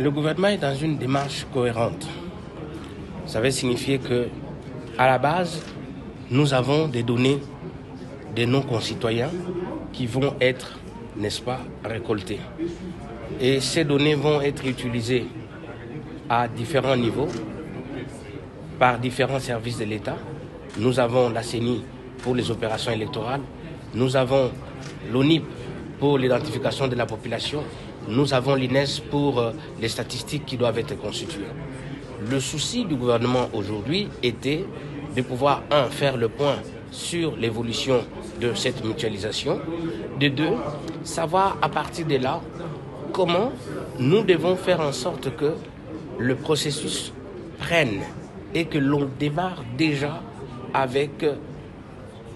Le gouvernement est dans une démarche cohérente. Ça veut signifier que, à la base, nous avons des données de nos concitoyens qui vont être, n'est-ce pas, récoltées. Et ces données vont être utilisées à différents niveaux, par différents services de l'État. Nous avons la CENI pour les opérations électorales, nous avons l'ONIP pour l'identification de la population, nous avons l'INES pour les statistiques qui doivent être constituées. Le souci du gouvernement aujourd'hui était de pouvoir, faire le point sur l'évolution de cette mutualisation, de deux, savoir à partir de là comment nous devons faire en sorte que le processus prenne et que l'on démarre déjà avec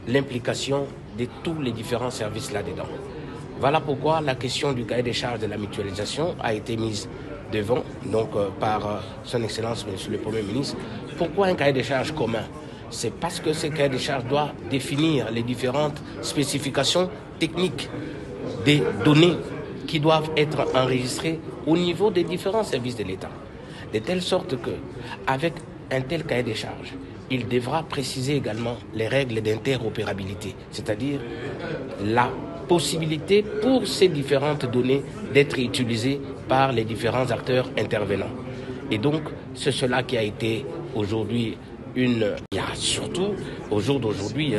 l'implication de tous les différents services là-dedans. Voilà pourquoi la question du cahier des charges de la mutualisation a été mise devant, par son Excellence, Monsieur le Premier ministre. Pourquoi un cahier des charges commun? C'est parce que ce cahier des charges doit définir les différentes spécifications techniques des données qui doivent être enregistrées au niveau des différents services de l'État. De telle sorte que, avec un tel cahier des charges, il devra préciser également les règles d'interopérabilité, c'est-à-dire la possibilité pour ces différentes données d'être utilisées par les différents acteurs intervenants. Et donc, c'est cela qui a été aujourd'hui il y a surtout, au jour d'aujourd'hui,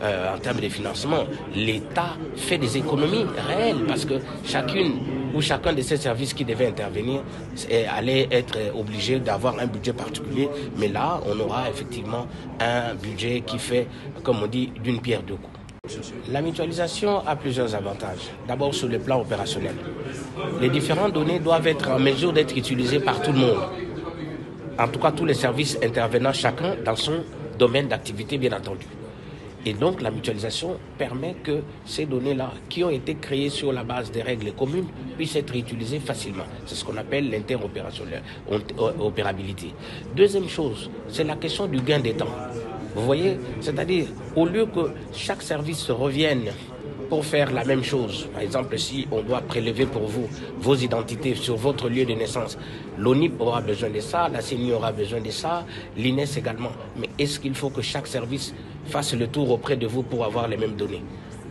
en termes de financement, l'État fait des économies réelles parce que chacune ou chacun de ces services qui devaient intervenir allait être obligé d'avoir un budget particulier. Mais là, on aura effectivement un budget qui fait, comme on dit, d'une pierre deux coups. La mutualisation a plusieurs avantages. D'abord sur le plan opérationnel. Les différentes données doivent être en mesure d'être utilisées par tout le monde. En tout cas, tous les services intervenant, chacun dans son domaine d'activité, bien entendu. Et donc, la mutualisation permet que ces données-là, qui ont été créées sur la base des règles communes, puissent être utilisées facilement. C'est ce qu'on appelle l'interopérabilité. Deuxième chose, c'est la question du gain de temps. Vous voyez, c'est-à-dire, au lieu que chaque service revienne pour faire la même chose. Par exemple, si on doit prélever pour vous vos identités sur votre lieu de naissance, l'ONIP aura besoin de ça, la CENI aura besoin de ça, l'INES également. Mais est-ce qu'il faut que chaque service fasse le tour auprès de vous pour avoir les mêmes données?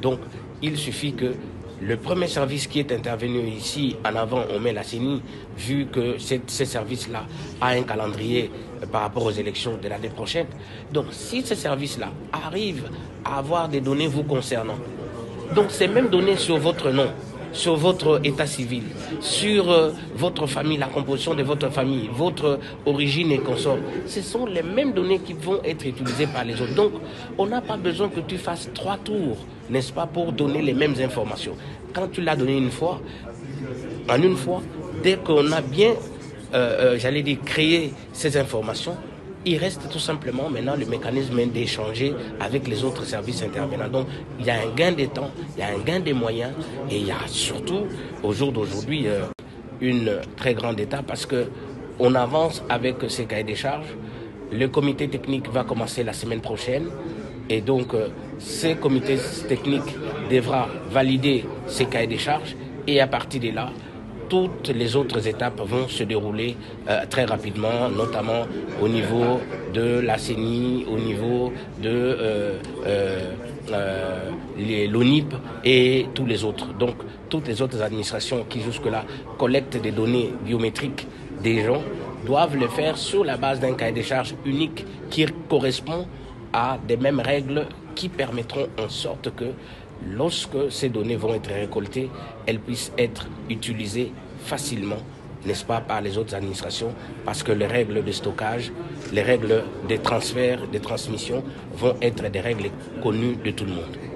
Donc, il suffit que le premier service qui est intervenu ici, en avant, on met la CENI, vu que ces services-là a un calendrier par rapport aux élections de l'année prochaine. Donc, si ces services-là arrivent à avoir des données vous concernant, donc ces mêmes données sur votre nom, sur votre état civil, sur votre famille, la composition de votre famille, votre origine et consort, ce sont les mêmes données qui vont être utilisées par les autres. Donc, on n'a pas besoin que tu fasses 3 tours, n'est-ce pas, pour donner les mêmes informations. Quand tu l'as donné une fois, dès qu'on a bien, créé ces informations, il reste tout simplement maintenant le mécanisme d'échanger avec les autres services intervenants. Donc, il y a un gain de temps, il y a un gain de moyens et il y a surtout, au jour d'aujourd'hui, une très grande étape parce qu'on avance avec ces cahiers des charges. Le comité technique va commencer la semaine prochaine et donc, ce comité technique devra valider ces cahiers des charges et à partir de là, toutes les autres étapes vont se dérouler très rapidement, notamment au niveau de la CENI, au niveau de l'ONIP et tous les autres. Donc, toutes les autres administrations qui jusque-là collectent des données biométriques des gens doivent le faire sur la base d'un cahier des charges unique qui correspond à des mêmes règles qui permettront en sorte que lorsque ces données vont être récoltées, elles puissent être utilisées facilement, n'est-ce pas, par les autres administrations, parce que les règles de stockage, les règles des transferts, des transmissions vont être des règles connues de tout le monde.